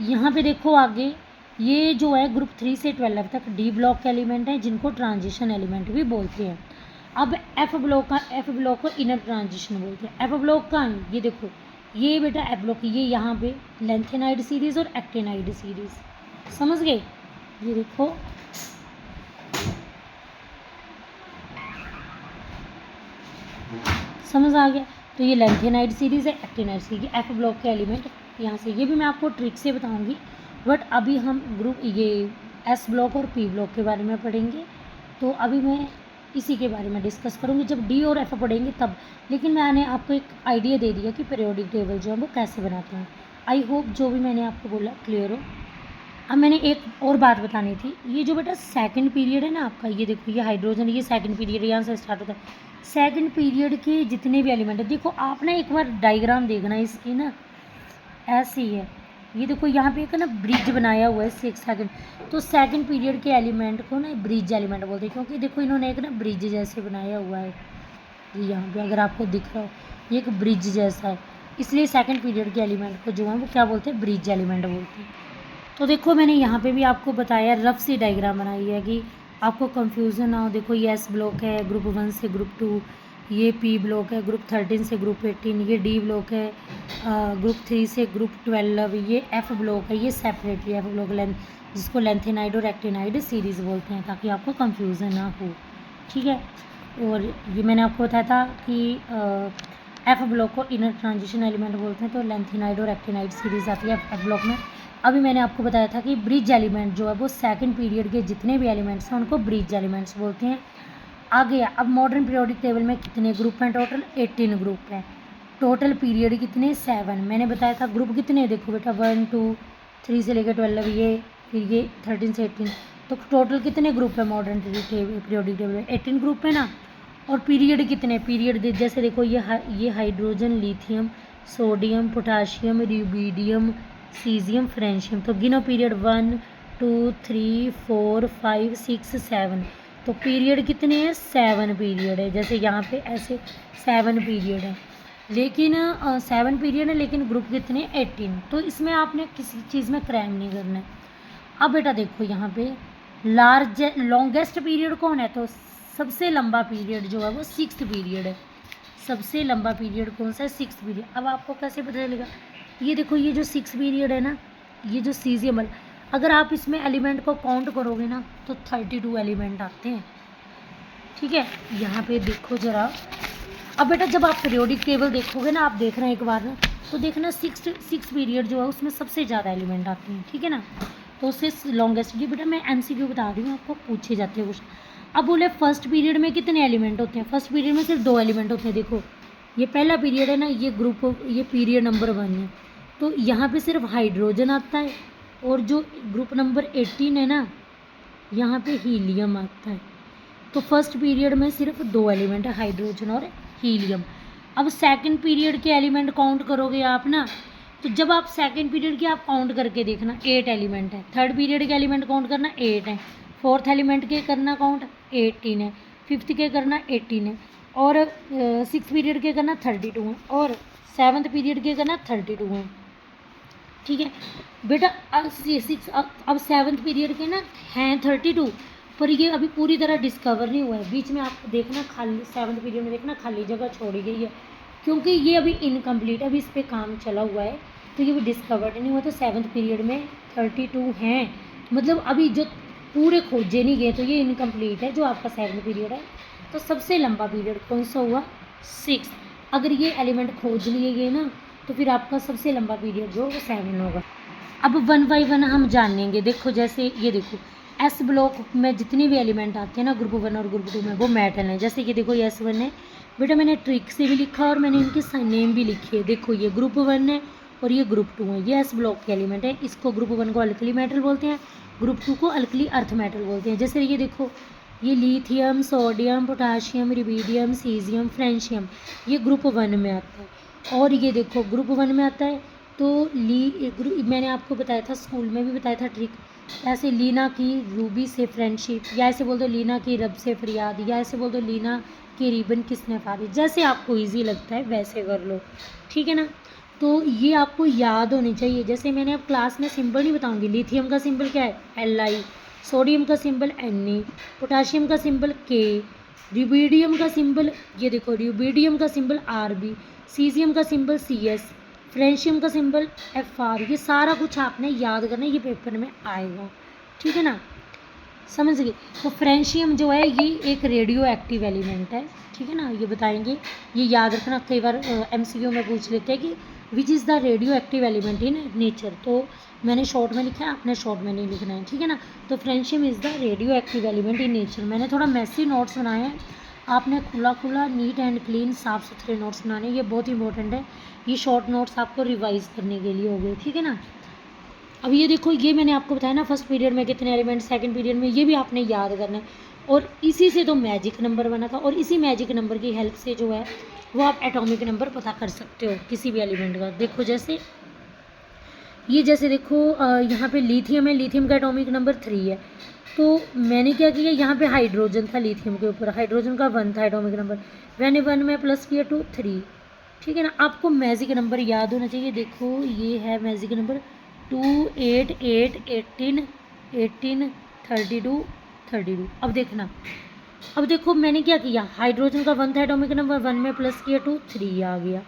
Speaker 1: यहाँ पे देखो आगे, ये जो है ग्रुप 3 से 12 तक डी ब्लॉक के एलिमेंट हैं जिनको ट्रांजिशन एलिमेंट भी बोलते हैं। अब एफ ब्लॉक को इनर ट्रांजिशन बोलते हैं। एफ ब्लॉक का ये देखो, ये बेटा एफ ब्लॉक, ये यहाँ पे लेंथेनाइड सीरीज और एक्टिनाइड सीरीज। समझ गए? ये देखो, समझ आ गया? तो ये लेंथेनाइड सीरीज है, एक्टिनाइड सीरीज, एफ ब्लॉक के एलिमेंट यहाँ से। ये भी मैं आपको ट्रिक से बताऊंगी, बट अभी हम ग्रुप ये एस ब्लॉक और पी ब्लॉक के बारे में पढ़ेंगे। तो अभी मैं इसी के बारे में डिस्कस करूँगी जब डी और एफ पढ़ेंगे तब। लेकिन मैंने आपको एक आइडिया दे दिया कि पीरियोडिक टेबल जो है वो कैसे बनाते हैं। आई होप जो भी मैंने आपको बोला क्लियर हो। अब मैंने एक और बात बतानी थी, ये जो बेटा सेकंड पीरियड है ना आपका, ये देखो ये हाइड्रोजन, ये सेकंड पीरियड यहाँ से स्टार्ट होता है। सेकंड पीरियड के जितने भी एलिमेंट है, देखो आप ना एक बार डायग्राम देखना इसकी ना, ऐसे ही है। ये देखो यहाँ पे एक ना ब्रिज बनाया हुआ है 6 सेकंड। तो सेकंड पीरियड के एलिमेंट को ना ब्रिज एलिमेंट बोलते हैं, क्योंकि देखो इन्होंने एक ना ब्रिज जैसे बनाया हुआ है। ये यहाँ पे अगर आपको दिख रहा हो ये एक ब्रिज जैसा है, इसलिए सेकंड पीरियड के एलिमेंट को जो है वो क्या बोलते हैं? ब्रिज एलिमेंट बोलते हैं। तो देखो मैंने यहाँ पे भी आपको बताया, रफ सी डायग्राम बनाई है कि आपको कंफ्यूजन ना हो। देखो ये एस ब्लॉक है ग्रुप 1 से ग्रुप 2, ये पी ब्लॉक है ग्रुप 13 से ग्रुप 18, ये डी ब्लॉक है ग्रुप 3 से ग्रुप 12, ये एफ ब्लॉक है, ये सेपरेटली एफ ब्लॉक जिसको लेंथेनाइड और एक्टिनाइड सीरीज बोलते हैं, ताकि आपको कंफ्यूजन ना हो। ठीक है, और ये मैंने आपको बताया था कि एफ ब्लॉक को इनर ट्रांजिशन एलिमेंट बोलते हैं, तो लेंथिनाइड और एक्टिनाइड सीरीज आती है एफ ब्लॉक में। अभी मैंने आपको बताया था कि ब्रिज एलिमेंट जो है वो सेकंड पीरियड के जितने भी एलिमेंट्स हैं उनको ब्रिज एलिमेंट्स बोलते हैं। आ गया अब मॉडर्न पीरियोडिक टेबल में कितने ग्रुप हैं, टोटल 18 ग्रुप हैं। टोटल पीरियड कितने, 7। मैंने बताया था ग्रुप कितने, देखो बेटा 1 2 3 से लेकर 12, ये फिर ये 13 से 18, तो टोटल कितने ग्रुप है मॉडर्न पीरियोडिक टेबल में, 18 ग्रुप है ना। और पीरियड कितने, पीरियड जैसे देखो ये hydrogen, lithium, sodium, potassium, rubidium, caesium, francium, तो गिनो पीरियड 1 2 3 4 5 6 7, तो पीरियड कितने हैं, 7 पीरियड है। जैसे यहाँ पे ऐसे 7 पीरियड है, लेकिन 7 पीरियड है लेकिन ग्रुप कितने, 18। तो इसमें आपने किसी चीज़ में क्रैम नहीं करना है। अब बेटा देखो यहाँ पे लॉन्गेस्ट पीरियड कौन है, तो सबसे लंबा पीरियड जो है वो 6th पीरियड है। सबसे लंबा पीरियड कौन सा है, 6th पीरियड। अब आपको कैसे पता चलेगा, ये देखो ये जो 6th पीरियड है ना, ये जो सीजियम, अगर आप इसमें एलिमेंट को काउंट करोगे ना तो 32 एलिमेंट आते हैं। ठीक है, यहाँ पे देखो ज़रा। अब बेटा जब आप पीरियोडिक टेबल देखोगे ना, आप देख रहे हैं एक बार ना, तो देखना 6 पीरियड जो है उसमें सबसे ज़्यादा एलिमेंट आते हैं। ठीक है ना, तो उससे लॉन्गेस्ट, ये बेटा मैं MCQ बता रही हूँ आपको, पूछे जाते हैं क्वेश्चन। अब बोले फर्स्ट पीरियड में कितने एलिमेंट होते हैं, फर्स्ट पीरियड में सिर्फ 2 एलिमेंट होते हैं। देखो ये पहला पीरियड है ना, ये ये पीरियड नंबर 1 है, तो यहाँ पे सिर्फ हाइड्रोजन आता है, और जो ग्रुप नंबर 18 है ना, यहाँ पे हीलियम आता है। तो फर्स्ट पीरियड में सिर्फ 2 एलिमेंट है, हाइड्रोजन और हीलियम। अब सेकंड पीरियड के एलिमेंट काउंट करोगे आप ना, तो जब आप सेकंड पीरियड के आप काउंट करके देखना 8 एलिमेंट है। थर्ड पीरियड के एलिमेंट काउंट करना 8 है। फोर्थ एलिमेंट के करना काउंट 18 है। फिफ्थ के करना 18 है। और सिक्स पीरियड के करना 32 है। और सेवन्थ पीरियड के करना 32 है। ठीक है बेटा, अब सेवन्थ पीरियड के ना हैं 32, पर ये अभी पूरी तरह डिस्कवर नहीं हुआ है। बीच में आप देखना खाली, सेवन्थ पीरियड में देखना खाली जगह छोड़ी गई है, क्योंकि ये अभी इनकम्प्लीट, अभी इस पर काम चला हुआ है, तो ये भी डिस्कवर्ड नहीं हुआ। तो सेवन्थ पीरियड में 32 हैं, मतलब अभी जो पूरे खोजे नहीं गए, तो ये इनकम्प्लीट है जो आपका सेवन्थ पीरियड है। तो सबसे लंबा पीरियड कौन सा हुआ, 6। अगर ये एलिमेंट खोज लिए गए ना, तो फिर आपका सबसे लंबा पीरियड जो वो 7 होगा। अब 1 बाई 1 हम जानेंगे। देखो जैसे ये देखो एस ब्लॉक में जितने भी एलिमेंट आते हैं ना ग्रुप 1 और ग्रुप 2 में, वो मेटल है। जैसे कि देखो ये S1 है बेटा, मैंने ट्रिक से भी लिखा और मैंने इनके नेम भी लिखे है। देखो ये ग्रुप 1 है और ये ग्रुप 2 है, ये एस ब्लॉक के एलिमेंट है। इसको ग्रुप 1 को अल्कली मेटल बोलते हैं, ग्रुप 2 को अल्कली अर्थ मेटल बोलते हैं। जैसे ये देखो ये lithium, sodium, potassium, rubidium, caesium, francium, ये ग्रुप 1 में आता है। और ये देखो ग्रुप 1 में आता है तो मैंने आपको बताया था, स्कूल में भी बताया था ट्रिक, ऐसे लीना की रूबी से फ्रेंडशिप, या ऐसे बोल दो लीना की रब से फरियाद, या ऐसे बोल दो लीना की रिबन किसने फाड़ी। जैसे आपको इजी लगता है वैसे कर लो, ठीक है ना। तो ये आपको याद होनी चाहिए। जैसे मैंने अब क्लास में सिंबल नहीं बताऊंगी। लिथियम का सिंबल क्या है, Li, सोडियम का सिंबल Na, पोटाशियम का सिंबल K, रुबिडियम का सिंबल, ये देखो रुबिडियम का सिंबल Rb, सीजियम का सिंबल Cs, फ्रेंशियम का सिंबल Fr। ये सारा कुछ आपने याद करना है, ये पेपर में आएगा, ठीक है ना, समझ गए। तो फ्रेंशियम जो है ये एक रेडियो एक्टिव एलिमेंट है, ठीक है ना, ये बताएंगे, ये याद रखना। कई बार MCQ में पूछ लेते हैं कि which is the radio active element in nature, तो मैंने शॉर्ट में लिखा है, आपने शॉर्ट में नहीं लिखना है, ठीक है ना। तो francium is the radio active element in nature. मैंने थोड़ा मैसी नोट्स बनाए हैं, आपने खुला नीट एंड क्लीन साफ़ सुथरे नोट्स बनाने, ये बहुत इंपॉर्टेंट है। ये शॉर्ट नोट्स आपको रिवाइज करने के लिए हो गए, ठीक है ना। अब ये देखो, ये मैंने आपको बताया ना फर्स्ट पीरियड में कितने एलिमेंट, सेकंड पीरियड में, ये भी आपने याद करना है। और इसी से तो मैजिक नंबर बना था, और इसी मैजिक नंबर की हेल्प से जो है वो आप एटॉमिक नंबर पता कर सकते हो किसी भी एलिमेंट का। देखो जैसे देखो यहाँ पे लिथियम है, लिथियम का एटॉमिक नंबर 3 है। तो मैंने क्या किया, यहाँ पे हाइड्रोजन था लिथियम के ऊपर, हाइड्रोजन का 1 था एटॉमिक नंबर, मैंने 1 में प्लस किया 2 3, ठीक है ना। आपको मैजिक नंबर याद होना चाहिए। देखो ये है मैजिक नंबर 2 8 8 18 18 32 32। अब देखना, अब देखो मैंने क्या किया, हाइड्रोजन का 1 था एटॉमिक नंबर, 1 में प्लस किया 2 3 आ गया।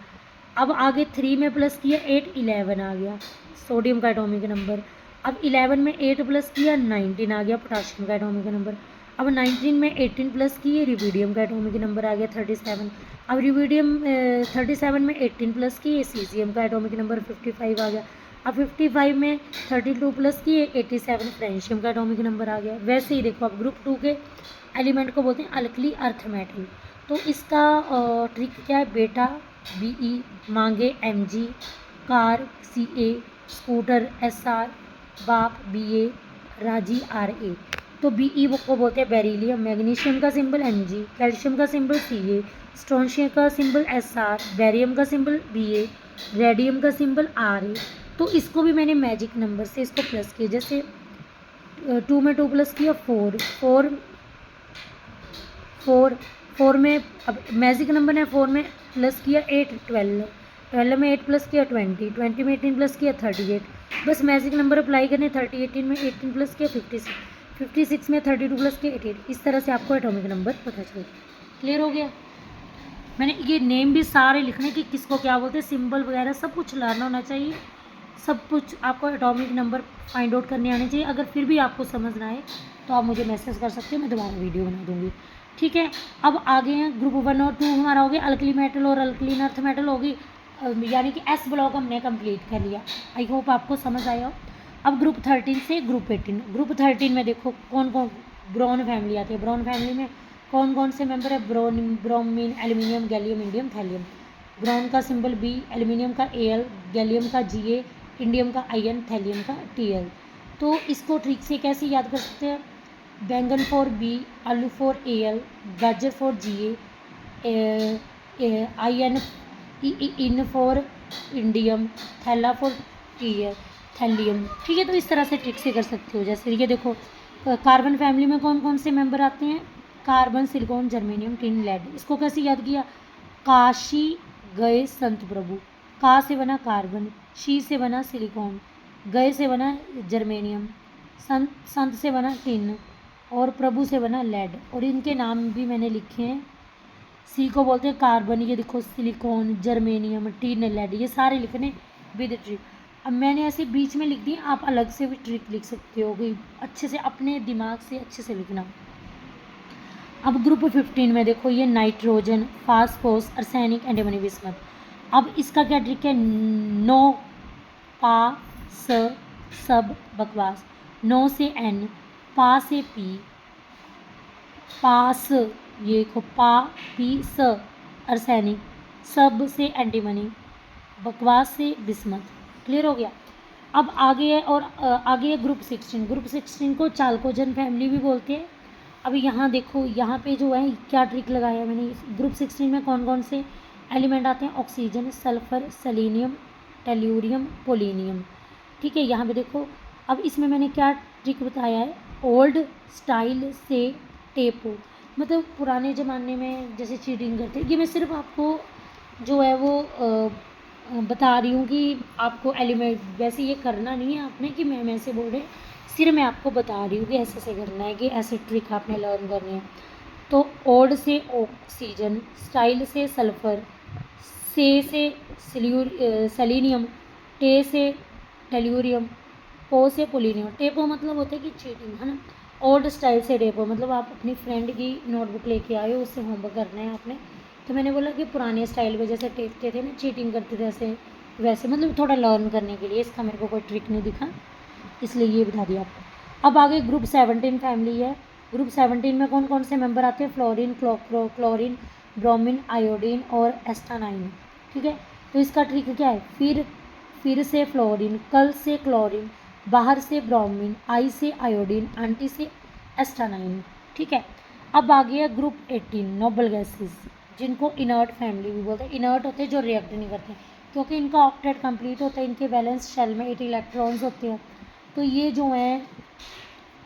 Speaker 1: अब आगे 3 में प्लस किया 8 11 आ गया सोडियम का एटॉमिक नंबर। अब 11 में 8 प्लस किया 19 आ गया पोटाशियम का एटॉमिक नंबर। अब 19 में 18 प्लस किए, रिवीडियम का एटॉमिक नंबर आ गया 37। अब रिवीडियम 37 में 18 प्लस किए, सीजियम का एटॉमिक नंबर 55 आ गया। अब 55 में 32 प्लस किए, 87 फ्रेंशियम का एटॉमिक नंबर आ गया। वैसे ही देखो अब ग्रुप 2 के एलिमेंट को बोलते हैं अल्कली अर्थ मेटल। तो इसका ट्रिक क्या है बेटा, Be, मांगे Mg, car Ca, scooter Sr, बाप Ba, राजी Ra। तो Be को बोलते हैं बेरिलियम, मैग्नीशियम का सिंबल Mg, कैल्शियम का सिंबल Ca, स्ट्रोंशियम का सिंबल Sr, बैरियम का सिंबल Ba, रेडियम का सिंबल Ra। तो इसको भी मैंने मैजिक नंबर से इसको प्लस किया, जैसे 2 में 2 प्लस किया 4, 4 में अब मैजिक नंबर है, 4 में प्लस किया 8, 12 में 8 प्लस किया 20 में 18 प्लस किया 38। बस मैजिक नंबर अप्लाई करने, 18 में 18 प्लस किया 56 में 32 प्लस किया 88। इस तरह से आपको एटॉमिक नंबर पता चलेगा। क्लियर हो गया। मैंने ये नेम भी सारे लिखने कि किसको क्या बोलते हैं, सिंबल वगैरह सब कुछ लर्न होना चाहिए, सब कुछ आपको एटॉमिक नंबर फाइंड आउट करने आने चाहिए। अगर फिर भी आपको समझ ना आए तो आप मुझे मैसेज कर सकते हैं, मैं दोबारा वीडियो बना दूँगी। ठीक है, अब आगे हैं ग्रुप 1 और 2 हमारा हो गया अल्कली मेटल और अल्कलीन अर्थ मेटल होगी, यानी कि एस ब्लॉक हमने कंप्लीट कर लिया। आई होप आपको समझ आया हो। अब ग्रुप 13 से ग्रुप 18। ग्रुप 13 में देखो कौन कौन ब्रॉन फैमिली आती है। ब्रॉन फैमिली में कौन कौन से मेंबर है, bromine, aluminium, gallium, indium, thallium. Boron का सिंबल B, एल्यूमिनियम का Al, गैलियम का Ga, इंडियम का In, थैलियम का Tl। तो इसको ट्रिक से कैसे याद कर सकते हैं, बैंगन फॉर B, आलू फॉर Al, गाजर for Ga, in for indium, थैला फॉर थैलियम। ठीक है, तो इस तरह से ट्रिक से कर सकते हो। जैसे ये देखो कार्बन फैमिली में कौन कौन से मेंबर आते हैं, carbon, silicon, germanium, tin, lead. इसको कैसे याद किया, काशी गए संत प्रभु। का से बना कार्बन, शी से बना सिलिकॉन, गए से बना जर्मेनियम, संत से बना टिन और प्रभु से बना लेड। और इनके नाम भी मैंने लिखे हैं। सी को बोलते हैं कार्बन, ये देखो सिलिकॉन, जर्मेनियम, टिन, लेड, ये सारे लिखने विद ट्रिक। अब मैंने ऐसे बीच में लिख दिए, आप अलग से भी ट्रिक लिख सकते हो कि अच्छे से अपने दिमाग से अच्छे से लिखना। अब ग्रुप 15 में देखो ये nitrogen, phosphorus, arsenic, antimony, bismuth. अब इसका क्या ट्रिक है, नो, पा, स, सब, बकवास। नो से N, पा से P, पास, ये देखो पा, पी, स आर्सेनिक, सब से एंटीमनी, बकवास से बिस्मथ। क्लियर हो गया। अब आगे है और आगे है ग्रुप 16। ग्रुप 16 को चाल्कोजन फैमिली भी बोलते हैं। अब यहाँ देखो, यहाँ पे जो है क्या ट्रिक लगाया मैंने। ग्रुप 16 में कौन कौन से एलिमेंट आते हैं, oxygen, sulphur, selenium, tellurium, polonium. ठीक है, यहाँ पे देखो। अब इसमें मैंने क्या ट्रिक बताया है, ओल्ड स्टाइल से टेपो, मतलब पुराने ज़माने में जैसे चीटिंग करते। ये मैं सिर्फ आपको जो है वो बता रही हूँ कि आपको एलिमेंट, वैसे ये करना नहीं है आपने कि मैम ऐसे बोल रहे, सिर्फ मैं आपको बता रही हूँ कि ऐसे ऐसे करना है, कि ऐसे ट्रिक आपने लर्न करनी है। तो ओल्ड से ऑक्सीजन, स्टाइल से सल्फर, से सेलेनियम, टे से टेल्यूरियम, पो से पोलिनियम। टेपो मतलब होता है कि चीटिंग, है ना। ओल्ड स्टाइल से टेपो मतलब आप अपनी फ्रेंड की नोटबुक लेके आए हो, उससे होमवर्क करना है आपने, तो मैंने बोला कि पुराने स्टाइल में जैसे टेपते थे ना, चीटिंग करते थे ऐसे, वैसे मतलब थोड़ा लर्न करने के लिए। इसका मेरे को कोई ट्रिक नहीं दिखा, इसलिए ये बता दिया आपको। अब आगे ग्रुप 17 फैमिली है। ग्रुप 17 में कौन कौन से मेंबर आते हैं, फ्लोरीन, क्लोरीन, ब्रोमीन, आयोडीन और एस्टानाइन। ठीक है, तो इसका ट्रिक क्या है, फिर से फ्लोरीन, कल से क्लोरीन, बाहर से ब्रोमीन, आई से आयोडीन, आंटी से एस्टानाइन। ठीक है, अब आ गया ग्रुप 18 नोबल गैसेस, जिनको इनर्ट फैमिली भी बोलते हैं। इनर्ट होते हैं जो रिएक्ट नहीं करते, क्योंकि इनका ऑक्टेट कंप्लीट होता है, इनके वैलेंस शेल में 8 इलेक्ट्रॉन्स होते हैं। तो ये जो है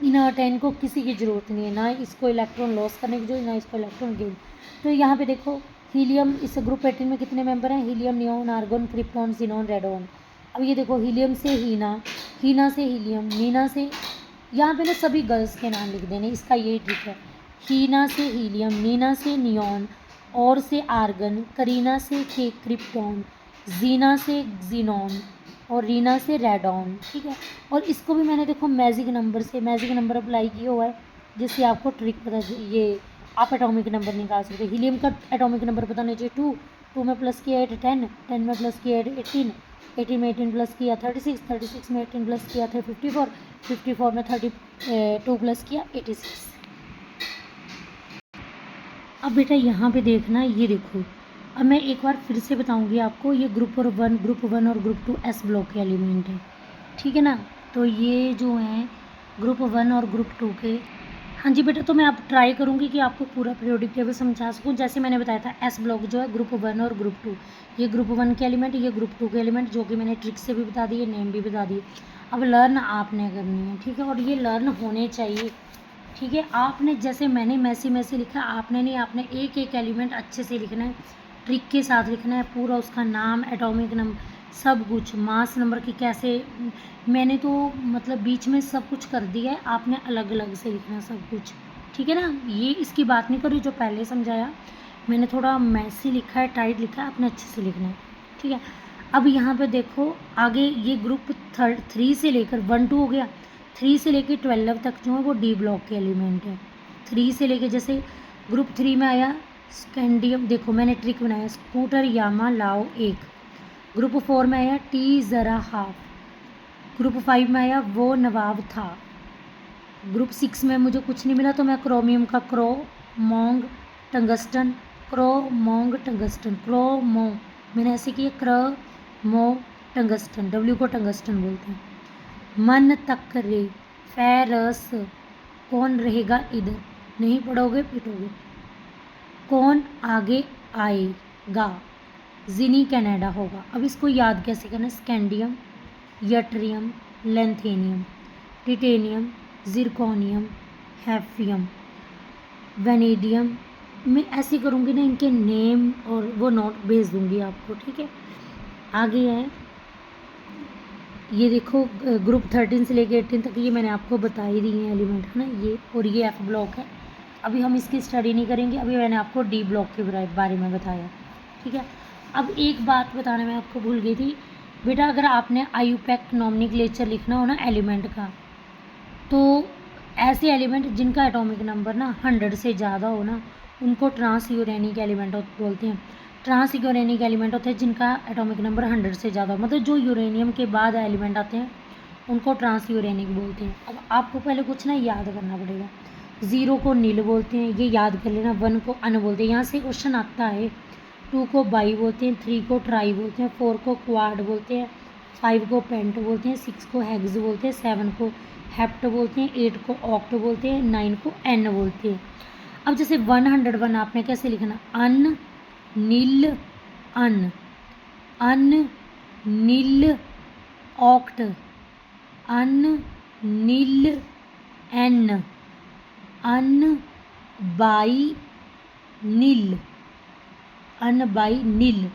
Speaker 1: इनर्ट है, इनको किसी की ज़रूरत नहीं है, ना इसको इलेक्ट्रॉन लॉस करने की जरूरत, ना इसको इलेक्ट्रॉन गेन। तो यहाँ पे देखो हीलियम, इस ग्रुप 18 में कितने मेंबर हैं, helium, neon, argon, krypton, xenon, radon. अब ये देखो हीलियम से हीना, हीना से हीलियम, नीना से, यहाँ पे ना सभी गर्ल्स के नाम लिख देने, इसका यही ट्रिक है। हीना से हीलियम, नीना से नियोन, और से आर्गन, करीना से क्रिप्टॉन, जीना से जीनॉन और रीना से रेडॉन। ठीक है, और इसको भी मैंने देखो मैजिक नंबर से, मैजिक नंबर अप्लाई किया हुआ है। जिससे आपको ट्रिक पता ये आप एटॉमिक नंबर निकाल सकते हो। हीलियम का एटॉमिक नंबर पता नहीं चाहिए 2, 2 में प्लस किया 8 10, 10 में प्लस किया 18, 18 में 18 प्लस किया 36, 36 में 18 प्लस किया था 54, 54 में 32 प्लस किया 86। अब बेटा यहाँ पे देखना, ये देखो अब मैं एक बार फिर से बताऊँगी आपको, ये ग्रुप 1 और ग्रुप 2 एस ब्लॉक के एलिमेंट है, ठीक है ना। तो ये जो हैं ग्रुप 1 और ग्रुप 2 के, हाँ जी बेटा, तो मैं अब ट्राई करूँगी कि आपको पूरा पीरियोडिक टेबल समझा सकूँ। जैसे मैंने बताया था एस ब्लॉक जो है ग्रुप 1 और ग्रुप 2, ये ग्रुप 1 के एलिमेंट, ये ग्रुप 2 के एलिमेंट, जो कि मैंने ट्रिक से भी बता दिए, नेम भी बता दिए। अब लर्न आपने करनी है, ठीक है, और ये लर्न होने चाहिए, ठीक है। आपने जैसे मैंने मैसी लिखा, आपने नहीं, आपने एक एक एलिमेंट अच्छे से लिखना है, ट्रिक के साथ लिखना है, पूरा उसका नाम, एटॉमिक नंबर, सब कुछ, मास नंबर की कैसे, मैंने तो मतलब बीच में सब कुछ कर दिया है, आपने अलग अलग से लिखना सब कुछ, ठीक है ना। ये इसकी बात नहीं करी जो पहले समझाया, मैंने थोड़ा मैसी लिखा है, टाइट लिखा है, आपने अच्छे से लिखना है, ठीक है। अब यहाँ पे देखो आगे ये ग्रुप 3 से लेकर 1 2 हो गया, 3 से लेकर 12 तक जो है वो डी ब्लॉक के एलिमेंट है। 3 से लेकर जैसे ग्रुप 3 में आया स्कैंडियम, देखो मैंने ट्रिक बनाया, स्कूटर यामा लाओ 1। ग्रुप 4 में आया टी ज़रा हाफ। ग्रुप 5 में आया वो नवाब था। ग्रुप 6 में मुझे कुछ नहीं मिला तो मैं क्रोमियम का क्रो मोंग टंगस्टन, क्रो मोंग टंगस्टन, क्रो मो, मैंने ऐसे किया क्र मो टंगस्टन, डब्ल्यू को टंगस्टन बोलते हैं। मन तक रे फेरस, कौन रहेगा इधर, नहीं पढ़ोगे पिटोगे। कौन आगे आएगा, जिनी कनाडा होगा। अब इसको याद कैसे करना, scandium, yttrium, lanthanum, titanium, zirconium, hafnium, vanadium, मैं ऐसे करूँगी ना, इनके नेम और वो नोट भेज दूँगी आपको, ठीक है। आगे है ये देखो ग्रुप 13 से लेके 18 तक ये मैंने आपको बता ही दी है एलिमेंट, है ना, ये, और ये एफ ब्लॉक है। अभी हम इसकी स्टडी नहीं करेंगे, अभी मैंने आपको डी ब्लॉक के बारे में बताया, ठीक है। अब एक बात बताने में आपको भूल गई थी बेटा, अगर आपने आयुपैक नॉमिनक्लेचर लिखना हो ना एलिमेंट का, तो ऐसे एलिमेंट जिनका एटॉमिक नंबर ना 100 से ज़्यादा हो ना, उनको ट्रांस यूरेनिक एलिमेंट बोलते हैं। ट्रांस यूरेनिक एलिमेंट होते हैं जिनका एटॉमिक नंबर 100 से ज़्यादा, मतलब जो यूरेनियम के बाद एलिमेंट आते हैं उनको ट्रांस यूरेनिक बोलते हैं। अब आपको पहले कुछ ना याद करना पड़ेगा, 0 को नील बोलते हैं, ये याद कर लेना, 1 को अन बोलते हैं, यहाँ से क्वेश्चन आता है। 2 को बाई बोलते हैं, 3 को ट्राई बोलते हैं, 4 को क्वाड बोलते हैं, 5 को पेंट बोलते हैं, 6 को हेक्स बोलते हैं, 7 को हेप्ट बोलते हैं, 8 को ऑक्ट बोलते हैं, 9 को एन बोलते हैं। अब जैसे 101 आपने कैसे लिखना, un nil un, un nil oct, un nil enn, un bi nil, un bi nil,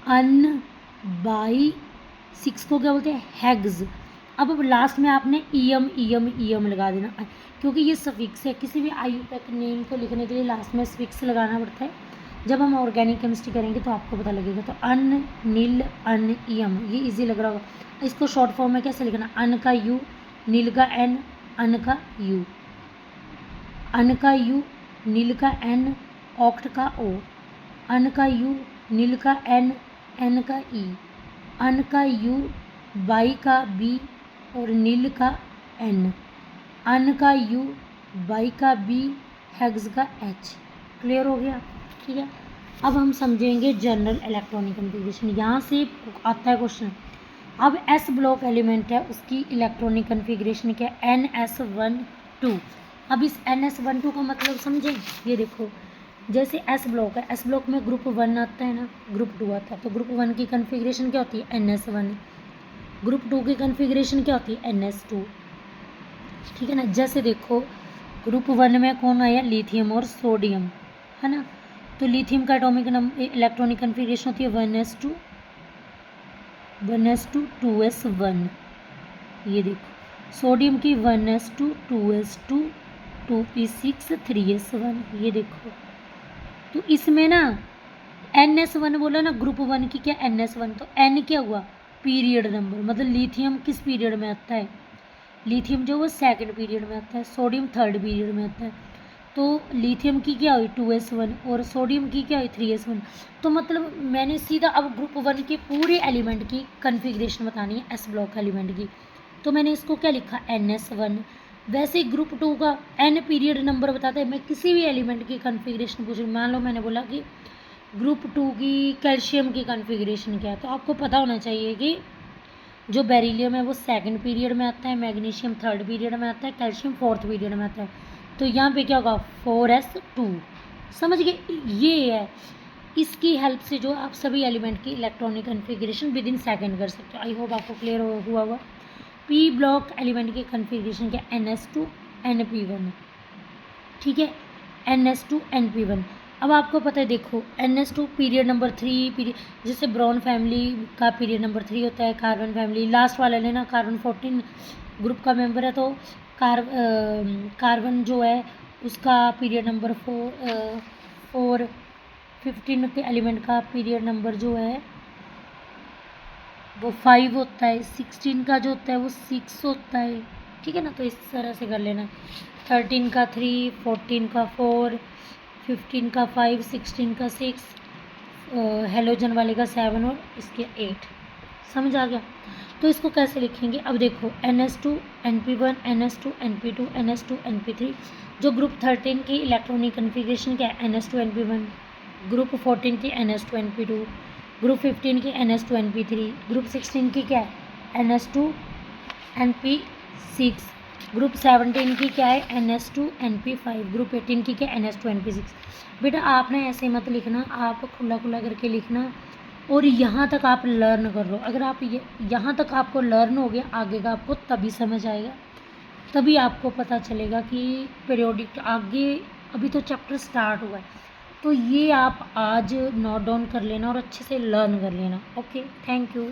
Speaker 1: un bi 6 को क्या बोलते हैं, हैग्स। अब लास्ट में आपने ईएम लगा देना, क्योंकि ये सफिक्स है, किसी भी आयुपैक नेम को लिखने के लिए लास्ट में सफिक्स लगाना पड़ता है। जब हम ऑर्गेनिक केमिस्ट्री करेंगे तो आपको पता लगेगा। तो अन नील अन ईएम, ये इजी लग रहा होगा। इसको शॉर्ट फॉर्म में कैसे लिखना, अन का यू, नील का एन, अन का यू, अन का यू, नील का एन, ऑक्ट का ओ, अन का यू, नील का एन, एन का ई, अन का यू, बाई का बी और नील का एन, अन का यू, बाई का बी, हेक्स का एच। क्लियर हो गया, ठीक है। अब हम समझेंगे जनरल इलेक्ट्रॉनिक कन्फिग्रेशन, यहाँ से आता है क्वेश्चन। अब एस ब्लॉक एलिमेंट है, उसकी इलेक्ट्रॉनिक कन्फिग्रेशन क्या है, NS12। अब इस NS12 का मतलब समझें, ये देखो जैसे एस ब्लॉक है, एस ब्लॉक में ग्रुप 1 आता है ना, ग्रुप 2 आता है, तो ग्रुप 1 की कन्फिग्रेशन क्या होती है, NS1। ग्रुप 2 की कन्फिग्रेशन क्या होती है, NS2, ठीक है ना। जैसे देखो ग्रुप 1 में कौन आया, लिथियम और सोडियम, है ना। तो लिथियम का एटॉमिक नंबर इलेक्ट्रॉनिक कन्फिग्रेशन होती है 1s2 1s2 2s1। ये देखो सोडियम की 1s2 2s2 2p6 3s1। ये देखो, तो इसमें ना NS1 बोला ना, ग्रुप 1 की क्या NS1, तो N क्या हुआ, पीरियड नंबर, मतलब लिथियम किस पीरियड में आता है, लिथियम जो वो सेकंड पीरियड में आता है, सोडियम थर्ड पीरियड में आता है। तो लिथियम की क्या हुई 2s1 और सोडियम की क्या हुई 3s1। तो मतलब मैंने सीधा अब ग्रुप 1 के पूरे एलिमेंट की कन्फिग्रेशन बतानी है एस ब्लॉक एलिमेंट की, तो मैंने इसको क्या लिखा NS1। वैसे ग्रुप 2 का n पीरियड नंबर बताता है। मैं किसी भी एलिमेंट की कन्फिग्रेशन पूछ रही हूँ, मान लो मैंने बोला कि ग्रुप 2 की कैल्शियम की कन्फिग्रेशन क्या है, तो आपको पता होना चाहिए कि जो बेरिलियम है वो सेकंड पीरियड में आता है, मैग्नीशियम थर्ड पीरियड में आता है, कैल्शियम फोर्थ पीरियड में आता है। तो यहाँ पे क्या होगा 4s2। समझ गए, ये है। इसकी हेल्प से जो आप सभी एलिमेंट की electronic configuration with in second कर सकते हो। आई होप आपको क्लियर हुआ होगा। पी ब्लॉक एलिमेंट की कन्फिग्रेशन क्या NS2 NP1, ठीक है, NS2 NP1। अब आपको पता है, देखो NS2 पीरियड नंबर 3 पीरियड, जैसे ब्रॉन फैमिली का पीरियड नंबर 3 होता है, कार्बन फैमिली लास्ट वाला लेना, कार्बन 14 ग्रुप का मेंबर है, तो कार्बन जो है उसका पीरियड नंबर 15 के एलिमेंट का पीरियड नंबर जो है वो 5 होता है, 16 का जो होता है वो 6 होता है, ठीक है ना। तो इस तरह से कर लेना, 13 का 3, 14 का 4, 15 का 5, 16 का 6, हेलोजन वाले का 7 और इसके 8। समझ आ गया। तो इसको कैसे लिखेंगे, अब देखो NS2 NP1 NS2 NP2 NS2 NP3। जो ग्रुप 13 की इलेक्ट्रॉनिक कन्फिग्रेशन क्या है NS2 NP1, ग्रुप 14 की NS2 NP2, ग्रुप 15 की NS2 NP3, ग्रुप 16 की क्या है NS2 NP6, ग्रुप 17 की क्या है NS2 NP5, ग्रुप 18 की क्या है NS2 NP6। बेटा आपने ऐसे मत लिखना, आप खुला खुला करके लिखना और यहाँ तक आप लर्न कर लो। अगर आप यहाँ तक आपको लर्न हो गया, आगे का आपको तभी समझ आएगा, तभी आपको पता चलेगा कि पीरियोडिक आगे, अभी तो चैप्टर स्टार्ट हुआ है। तो ये आप आज नोट डाउन कर लेना और अच्छे से लर्न कर लेना। Okay, thank you.